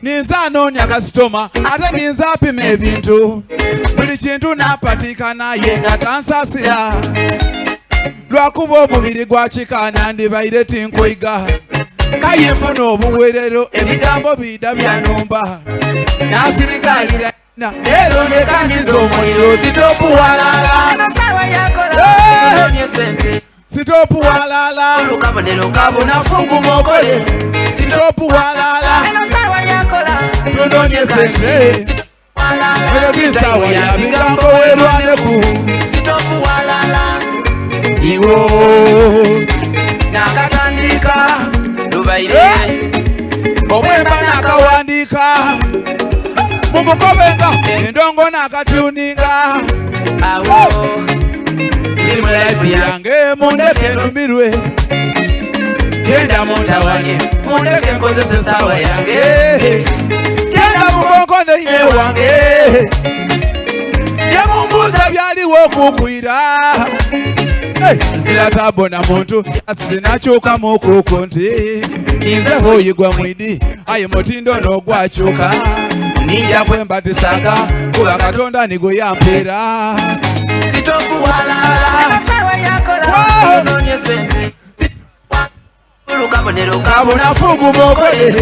ninza noonya kasitoma ate ninza apima ebintu buli kintu napatikana ye nga tansasira lwakuba omubiri gwa kikaana ndibaire tinkwiga kayinfuna obuwerero ebigambo bida byanumba nasirikalira leero ndekaniza omuliro sitopu walala sitopu walala kabona fungu mokole sitopu walala tunonye sente melodisawa ya bigambo werwaneku sitopu walala iwo nakatandika lubaire obwemba nakawandika mumukobenga endongo nakatuninga iri mu life yange mundeke ntumirwe genda mutawane mundeke nkozese sawa yange genda mukonkondo ine wange yemumbuza byaliwo okukwira nzira tabona muntu asitinakyuka mukuku nti nze hoyigwa mwidi aye mutindo nogwakyuka nija kwembatisaka kuba katonda nigo yampera sitokuwalala kabona fugu mokole